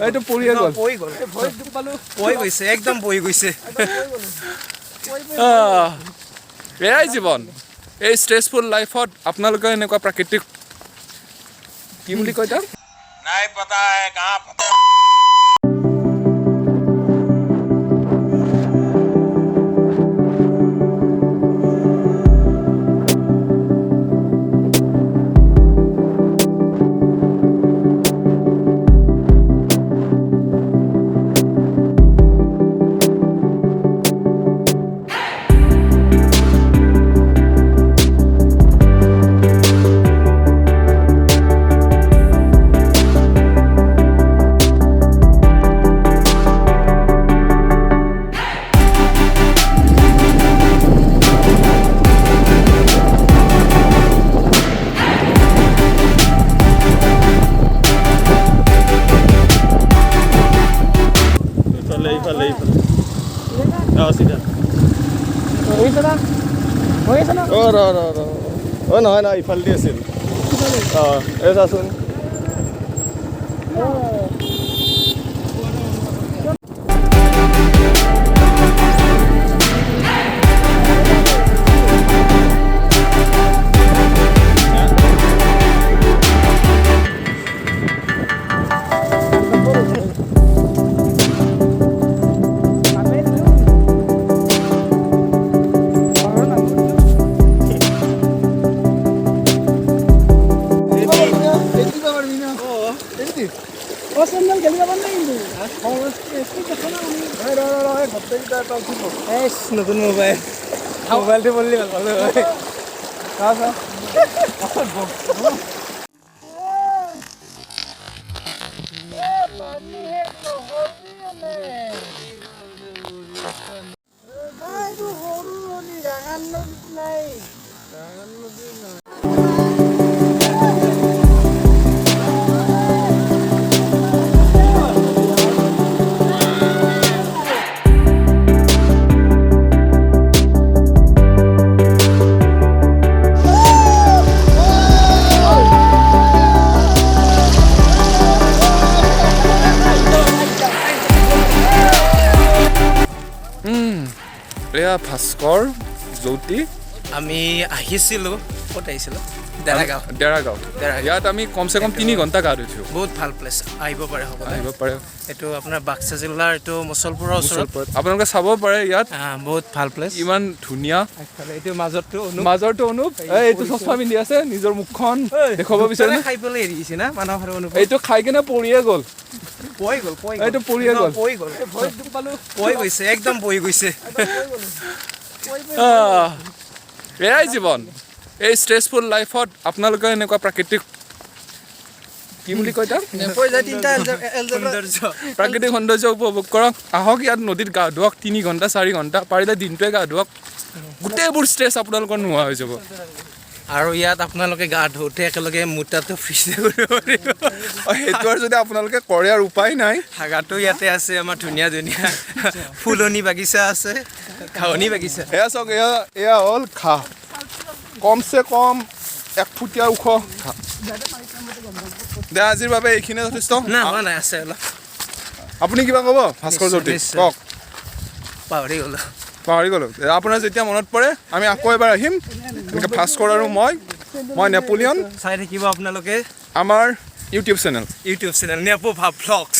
এইটো পৰিয়ে গ'ল পৰি গৈছে একদম পৰি গৈছে এয়াই জীৱন এই ষ্ট্ৰেছফুল লাইফত আপোনালোকে এনেকুৱা প্ৰাকৃতিক কি বুলি কয় তাক নাই পতা হে কাহা পতা নহয় নহয় ইফালেদি আছিল এই চাচোন নতুন মোবাইলটো বললি ভালো এয়া ভাস্কৰ জ্যোতি আমি আহিছিলোঁ ক'ত আহিছিলোঁ Daragaon ইয়াত আমি কমচে কম 3 ঘণ্টা গা ধুইছোঁ বহুত ভাল প্লেচ আহিব পাৰে সকলোৱে আহিব পাৰে এইটো আপোনাৰ বাক্সা জিলাৰ এইটো মুছলপুৰৰ ওচৰত আপোনালোকে চাব পাৰে ইয়াত বহুত ভাল প্লেচ ইমান ধুনীয়া এইটো মাজৰটো অনুপ এইটো চশমা পিন্ধি আছে নিজৰ মুখখন দেখুৱাব বিচাৰে খাই পেলাই এৰি দিছে না মানুহৰ অনুপ এইটো খাই কিনে পৰিয়ে গ'ল এইটো পৰিয়ে গ'ল পৰি গৈছে একদম পৰি গৈছে এয়াই জীৱন এই ষ্ট্ৰেছফুল লাইফত আপোনালোকে এনেকুৱা প্ৰাকৃতিক কি বুলি কয় তাক প্ৰাকৃতিক সৌন্দৰ্য উপভোগ কৰক আহক ইয়াত নদীত গা ধুৱক 3 ঘণ্টা 4 ঘণ্টা পাৰিলে দিনটোৱে গা ধুৱক গোটেইবোৰ ষ্ট্ৰেছ আপোনালোকৰ নোহোৱা হৈ যাব আৰু ইয়াত আপোনালোকে গা ধুওঁতে একেলগে মুটাটো ফ্ৰিজ কৰিব পাৰিব সেইটো আৰু যদি আপোনালোকে কৰে আৰু উপায় নাই হাগাটো ইয়াতে আছে আমাৰ ধুনীয়া ধুনীয়া ফুলনি বাগিচা আছে ঘাঁহনি বাগিচা এয়া চাওক এয়া হ'ল ঘাঁহ কমচে কম 1 ফুটীয়া ওখ ঘাঁহ দে আজিৰ বাবে এইখিনিয়ে যথেষ্ট নাই আছে অলপ আপুনি কিবা ক'ব ভাস্কৰ জ্যোতি কওক পাহৰি গ'লো আপোনাৰ যেতিয়া মনত পৰে আমি আকৌ এবাৰ আহিম এনেকৈ ভাস্কৰ আৰু মই নেপোলিয়ন চাই থাকিব আপোনালোকে আমাৰ ইউটিউব চেনেল নেপো ভ্লগছ